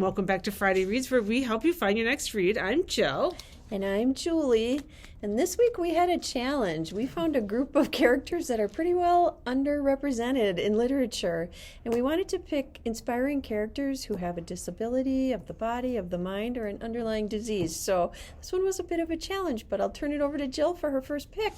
welcome back to Friday Reads, where we help you find your next read. I'm Jill. And I'm Julie. And this week we had a challenge. We found a group of characters that are pretty well underrepresented in literature. And we wanted to pick inspiring characters who have a disability of the body, of the mind, or an underlying disease. So this one was a bit of a challenge, but I'll turn it over to Jill for her first pick.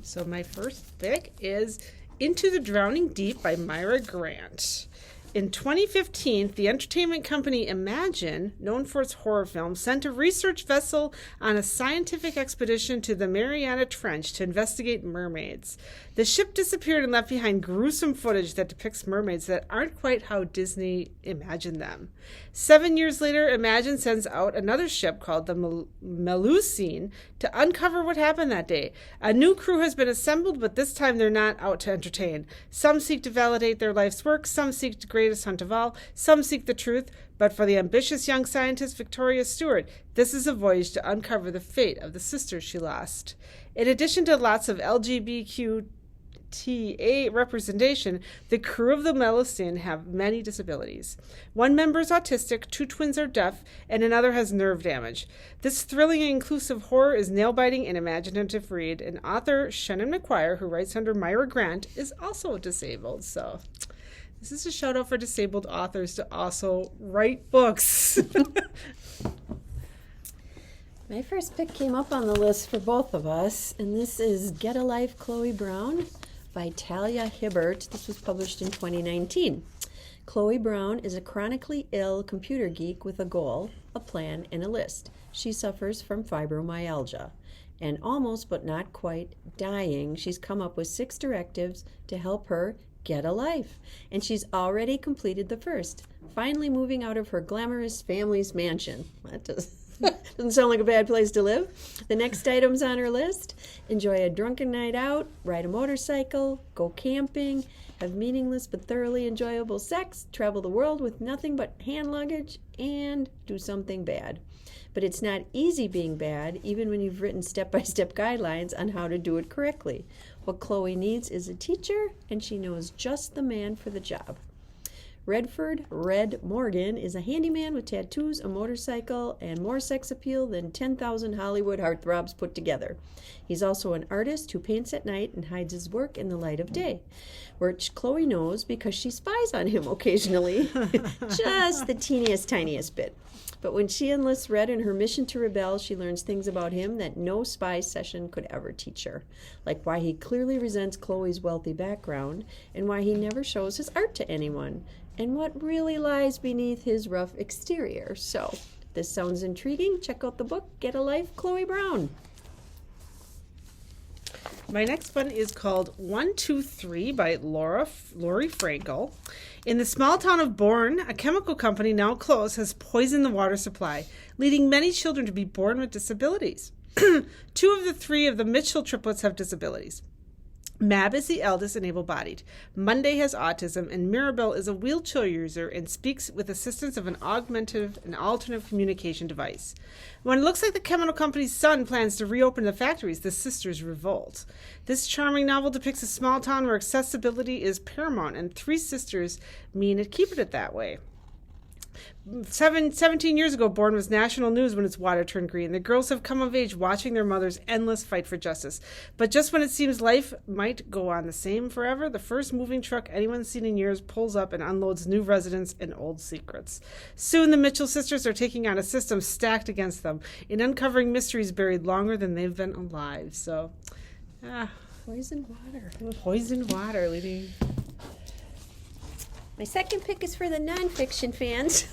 So my first pick is Into the Drowning Deep by Myra Grant. In 2015, the entertainment company Imagine, known for its horror films, sent a research vessel on a scientific expedition to the Mariana Trench to investigate mermaids. The ship disappeared and left behind gruesome footage that depicts mermaids that aren't quite how Disney imagined them. 7 years later, Imagine sends out another ship called the Melusine to uncover what happened that day. A new crew has been assembled, but this time they're not out to entertain. Some seek to validate their life's work, some seek the greatest hunt of all, some seek the truth, but for the ambitious young scientist Victoria Stewart, this is a voyage to uncover the fate of the sisters she lost. In addition to lots of LGBTQTA representation, the crew of the Melusine have many disabilities. One member is autistic, 2 twins are deaf, and another has nerve damage. This thrilling and inclusive horror is nail-biting and imaginative read, and author Shannon McQuire, who writes under Myra Grant, is also disabled. So this is a shout-out for disabled authors to also write books. My first pick came up on the list for both of us, and this is Get a Life, Chloe Brown by Talia Hibbert. This was published in 2019. Chloe Brown is a chronically ill computer geek with a goal, a plan, and a list. She suffers from fibromyalgia. And almost but not quite dying, she's come up with 6 directives to help her get a life. And she's already completed the first, finally moving out of her glamorous family's mansion. That doesn't sound like a bad place to live. The next items on her list: enjoy a drunken night out, ride a motorcycle, go camping, have meaningless but thoroughly enjoyable sex, travel the world with nothing but hand luggage, and do something bad. But it's not easy being bad, even when you've written step-by-step guidelines on how to do it correctly. What Chloe needs is a teacher, and she knows just the man for the job. Redford Red Morgan is a handyman with tattoos, a motorcycle, and more sex appeal than 10,000 Hollywood heartthrobs put together. He's also an artist who paints at night and hides his work in the light of day, which Chloe knows because she spies on him occasionally, just the teeniest, tiniest bit. But when she enlists Red in her mission to rebel, she learns things about him that no spy session could ever teach her, like why he clearly resents Chloe's wealthy background and why he never shows his art to anyone, and what really lies beneath his rough exterior. So, if this sounds intriguing, check out the book, Get a Life, Chloe Brown. My next one is called 123 by Lori Frankel. In the small town of Bourne, a chemical company now closed has poisoned the water supply, leading many children to be born with disabilities. 2 of the 3 of the Mitchell triplets have disabilities. Mab is the eldest and able-bodied. Monday has autism, and Mirabelle is a wheelchair user and speaks with assistance of an augmentative and alternative communication device. When it looks like the chemical company's son plans to reopen the factories, the sisters revolt. This charming novel depicts a small town where accessibility is paramount, and 3 sisters mean to keep it that way. 17 years ago, Bourne was national news when its water turned green. The girls have come of age watching their mother's endless fight for justice. But just when it seems life might go on the same forever, the first moving truck anyone's seen in years pulls up and unloads new residents and old secrets. Soon the Mitchell sisters are taking on a system stacked against them in uncovering mysteries buried longer than they've been alive. So, Poisoned water. Poisoned water leading... My second pick is for the nonfiction fans,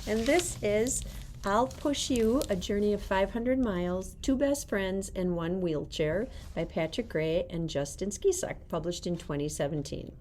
and this is I'll Push You, A Journey of 500 Miles, 2 Best Friends, and 1 Wheelchair by Patrick Gray and Justin Skisak, published in 2017.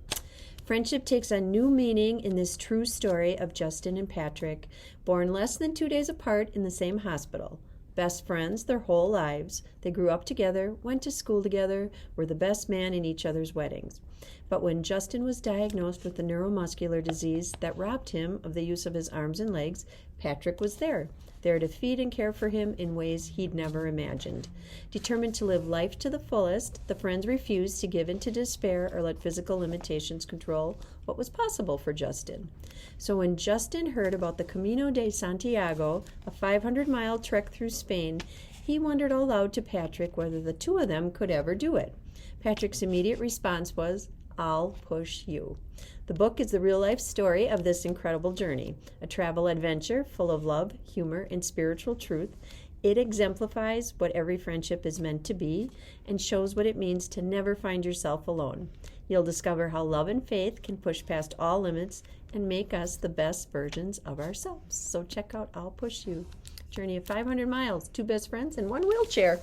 Friendship takes on new meaning in this true story of Justin and Patrick, born less than 2 days apart in the same hospital. Best friends their whole lives. They grew up together, went to school together, were the best man in each other's weddings. But when Justin was diagnosed with a neuromuscular disease that robbed him of the use of his arms and legs, Patrick was there to feed and care for him in ways he'd never imagined. Determined to live life to the fullest, the friends refused to give in to despair or let physical limitations control what was possible for Justin. So when Justin heard about the Camino de Santiago, a 500-mile trek through Spain, he wondered aloud to Patrick whether the two of them could ever do it. Patrick's immediate response was, "I'll push you." The book is the real-life story of this incredible journey, a travel adventure full of love, humor, and spiritual truth. It exemplifies what every friendship is meant to be and shows what it means to never find yourself alone. You'll discover how love and faith can push past all limits and make us the best versions of ourselves. So check out I'll Push You. Journey of 500 miles, 2 best friends, and 1 wheelchair.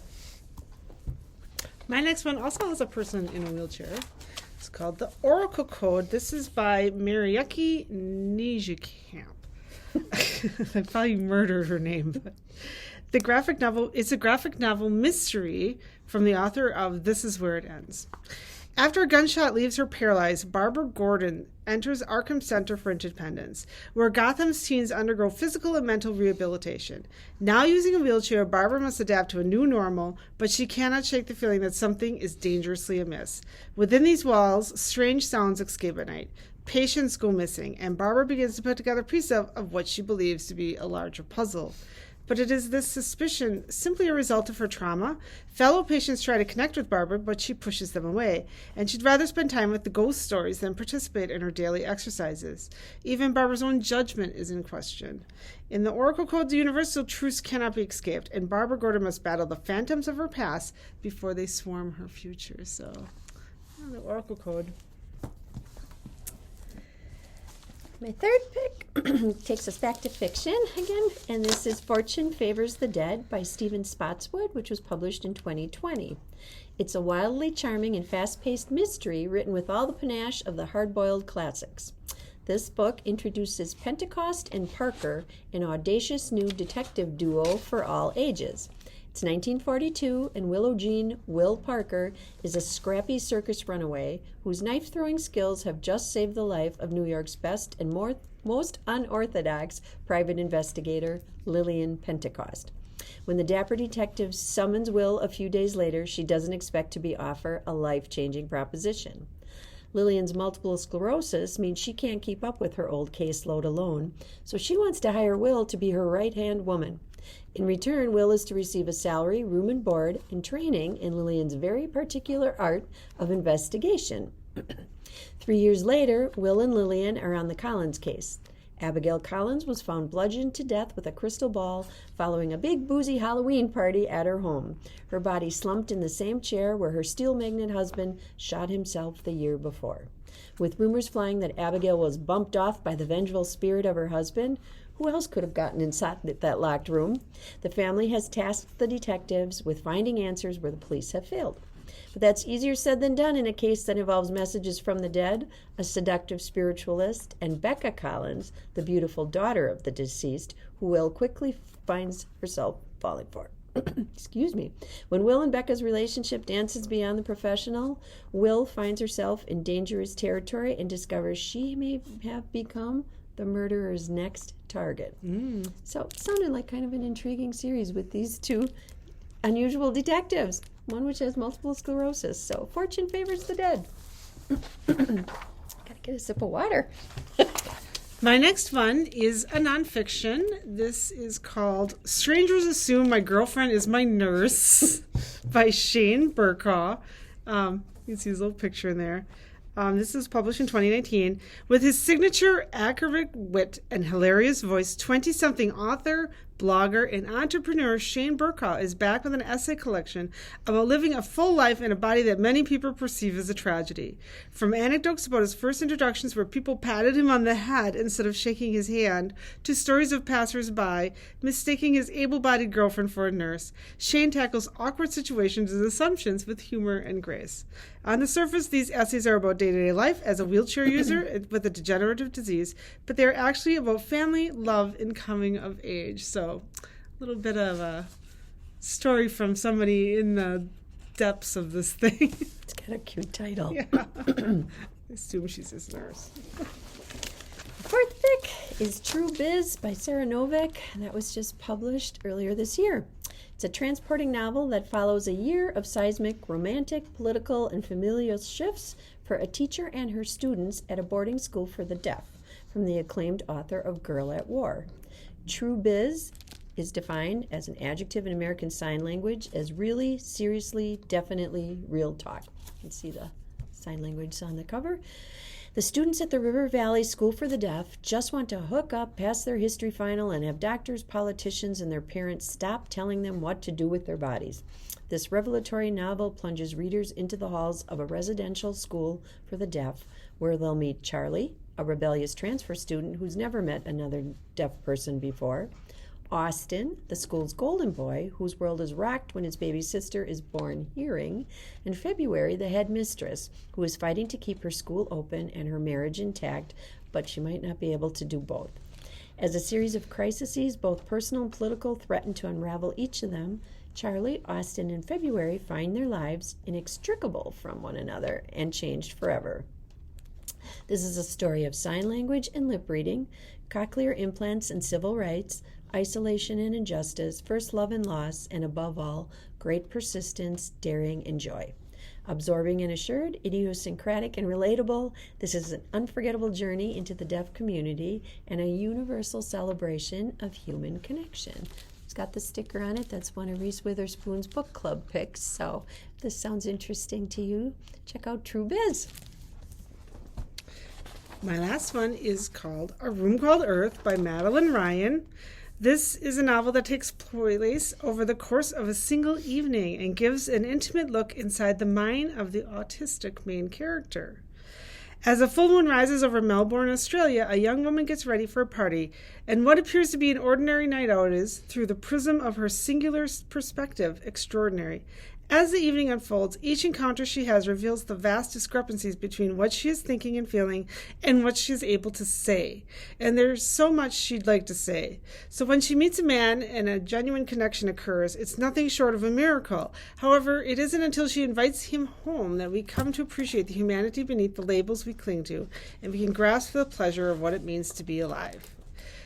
My next one also has a person in a wheelchair. It's called The Oracle Code. This is by Mariuki Niekamp. I probably murdered her name. But the graphic novel is a graphic novel mystery from the author of This Is Where It Ends. After a gunshot leaves her paralyzed, Barbara Gordon enters Arkham Center for Independence, where Gotham's teens undergo physical and mental rehabilitation. Now using a wheelchair, Barbara must adapt to a new normal, but she cannot shake the feeling that something is dangerously amiss. Within these walls, strange sounds escape at night. Patients go missing, and Barbara begins to put together pieces of what she believes to be a larger puzzle. But it is this suspicion simply a result of her trauma. Fellow patients try to connect with Barbara, but she pushes them away, and she'd rather spend time with the ghost stories than participate in her daily exercises. Even Barbara's own judgment is in question. In the Oracle Code, the universal truths cannot be escaped, and Barbara Gordon must battle the phantoms of her past before they swarm her future. So, the Oracle Code. My third pick takes us back to fiction again, and this is Fortune Favors the Dead by Stephen Spotswood, which was published in 2020. It's a wildly charming and fast-paced mystery written with all the panache of the hard-boiled classics. This book introduces Pentecost and Parker, an audacious new detective duo for all ages. It's 1942, and Willow Jean Will Parker is a scrappy circus runaway whose knife-throwing skills have just saved the life of New York's best and most unorthodox private investigator, Lillian Pentecost. When the dapper detective summons Will a few days later, she doesn't expect to be offered a life-changing proposition. Lillian's multiple sclerosis means she can't keep up with her old caseload alone, so she wants to hire Will to be her right-hand woman. In return, Will is to receive a salary, room and board, and training in Lillian's very particular art of investigation. 3 years later, Will and Lillian are on the Collins case. Abigail Collins was found bludgeoned to death with a crystal ball following a big boozy Halloween party at her home. Her body slumped in the same chair where her steel magnet husband shot himself the year before. With rumors flying that Abigail was bumped off by the vengeful spirit of her husband, who else could have gotten inside that locked room? The family has tasked the detectives with finding answers where the police have failed. But that's easier said than done in a case that involves messages from the dead, a seductive spiritualist, and Becca Collins, the beautiful daughter of the deceased, who Will quickly finds herself falling for. Excuse me. When Will and Becca's relationship dances beyond the professional, Will finds herself in dangerous territory and discovers she may have become the murderer's next target. So it sounded like kind of an intriguing series with these two unusual detectives, one which has multiple sclerosis. So Fortune Favors the Dead. Gotta get a sip of water. My next one is a nonfiction. This is called Strangers Assume My Girlfriend is My Nurse by Shane Burkaw. You can see his little picture in there. This was published in 2019. With his signature acrid wit and hilarious voice, 20-something author, blogger, and entrepreneur Shane Burkaw is back with an essay collection about living a full life in a body that many people perceive as a tragedy. From anecdotes about his first introductions where people patted him on the head instead of shaking his hand, to stories of passers-by mistaking his able-bodied girlfriend for a nurse, Shane tackles awkward situations and assumptions with humor and grace. On the surface, these essays are about day-to-day life as a wheelchair user with a degenerative disease, but they're actually about family, love, and coming of age. So a little bit of a story from somebody in the depths of this thing. It's got a cute title. Yeah. I assume she's his nurse. Fourth pick is True Biz by Sarah Novick, and that was just published earlier this year. It's a transporting novel that follows a year of seismic, romantic, political, and familial shifts for a teacher and her students at a boarding school for the deaf, from the acclaimed author of Girl at War. True Biz is defined as an adjective in American Sign Language as really, seriously, definitely, real talk. You can see the sign language on the cover. The students at the River Valley School for the Deaf just want to hook up, pass their history final, and have doctors, politicians, and their parents stop telling them what to do with their bodies. This revelatory novel plunges readers into the halls of a residential school for the deaf, where they'll meet Charlie, a rebellious transfer student who's never met another deaf person before, Austin, the school's golden boy, whose world is rocked when his baby sister is born hearing, and February, the headmistress, who is fighting to keep her school open and her marriage intact, but she might not be able to do both. As a series of crises, both personal and political, threaten to unravel each of them, Charlie, Austin, and February find their lives inextricable from one another and changed forever. This is a story of sign language and lip reading, cochlear implants and civil rights, isolation and injustice, first love and loss, and above all, great persistence, daring, and joy. Absorbing and assured, idiosyncratic and relatable, this is an unforgettable journey into the deaf community and a universal celebration of human connection. It's got the sticker on it. That's one of Reese Witherspoon's book club picks. So if this sounds interesting to you, check out True Biz. My last one is called A Room Called Earth by Madeline Ryan. This is a novel that takes place over the course of a single evening and gives an intimate look inside the mind of the autistic main character. As a full moon rises over Melbourne, Australia, a young woman gets ready for a party, and what appears to be an ordinary night out is, through the prism of her singular perspective, extraordinary. As the evening unfolds, each encounter she has reveals the vast discrepancies between what she is thinking and feeling and what she is able to say. And there's so much she'd like to say. So when she meets a man and a genuine connection occurs, it's nothing short of a miracle. However, it isn't until she invites him home that we come to appreciate the humanity beneath the labels we cling to, and we can grasp the pleasure of what it means to be alive.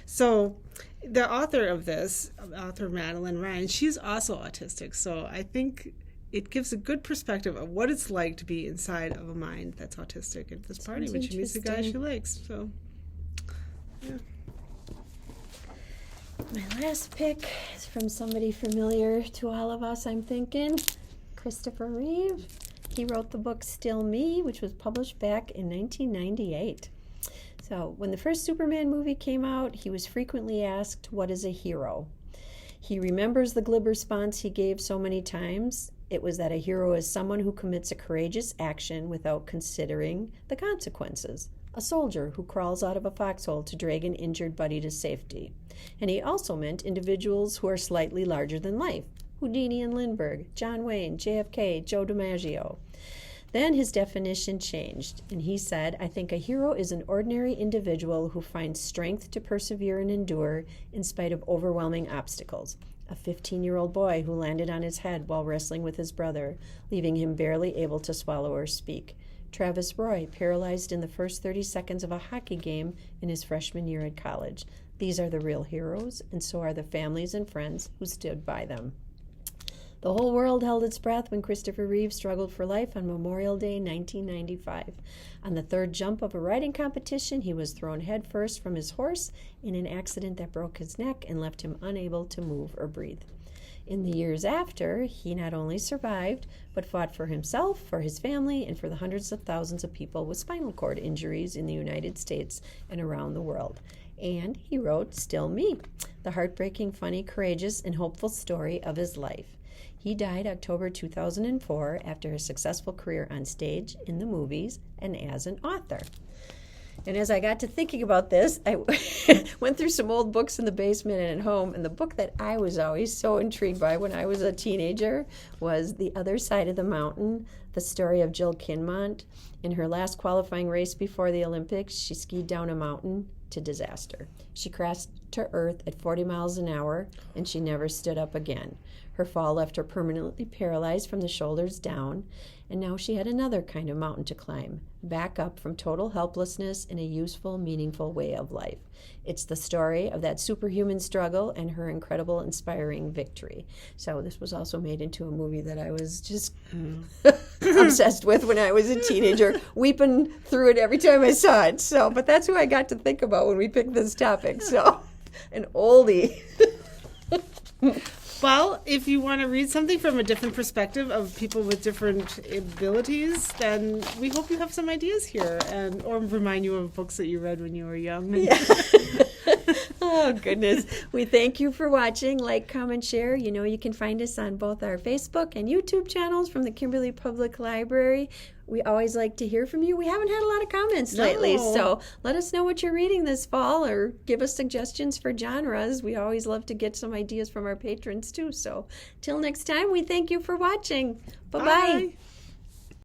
So the author of this, author Madeline Ryan, she's also autistic. So I think it gives a good perspective of what it's like to be inside of a mind that's autistic at this party when she meets the guy she likes. So, yeah. My last pick is from somebody familiar to all of us, I'm thinking. Christopher Reeve. He wrote the book Still Me, which was published back in 1998. So when the first Superman movie came out, he was frequently asked, "What is a hero?" He remembers the glib response he gave so many times. It was that a hero is someone who commits a courageous action without considering the consequences. A soldier who crawls out of a foxhole to drag an injured buddy to safety. And he also meant individuals who are slightly larger than life. Houdini and Lindbergh, John Wayne, JFK, Joe DiMaggio. Then his definition changed, and he said, "I think a hero is an ordinary individual who finds strength to persevere and endure in spite of overwhelming obstacles. A 15-year-old boy who landed on his head while wrestling with his brother, leaving him barely able to swallow or speak. Travis Roy, paralyzed in the first 30 seconds of a hockey game in his freshman year at college. These are the real heroes, and so are the families and friends who stood by them." The whole world held its breath when Christopher Reeve struggled for life on Memorial Day 1995. On the third jump of a riding competition, he was thrown headfirst from his horse in an accident that broke his neck and left him unable to move or breathe. In the years after, he not only survived, but fought for himself, for his family, and for the hundreds of thousands of people with spinal cord injuries in the United States and around the world. And he wrote Still Me, the heartbreaking, funny, courageous, and hopeful story of his life. He died October 2004 after a successful career on stage, in the movies, and as an author. And as I got to thinking about this, I went through some old books in the basement and at home, and the book that I was always so intrigued by when I was a teenager was The Other Side of the Mountain, the story of Jill Kinmont. In her last qualifying race before the Olympics, she skied down a mountain to disaster. She crashed to earth at 40 miles an hour, and she never stood up again. Her fall left her permanently paralyzed from the shoulders down, and now she had another kind of mountain to climb, back up from total helplessness in a useful, meaningful way of life. It's the story of that superhuman struggle and her incredible, inspiring victory. So this was also made into a movie that I was just obsessed with when I was a teenager, weeping through it every time I saw it. So, but that's who I got to think about when we picked this topic. So, an oldie. Well, if you want to read something from a different perspective of people with different abilities, then we hope you have some ideas here, or remind you of books that you read when you were young. Yeah. Oh, goodness. We thank you for watching. Like, comment, share. You know, you can find us on both our Facebook and YouTube channels from the Kimberly Public Library. We always like to hear from you. We haven't had a lot of comments lately, so let us know what you're reading this fall or give us suggestions for genres. We always love to get some ideas from our patrons, too. So till next time, we thank you for watching. Bye-bye. Bye.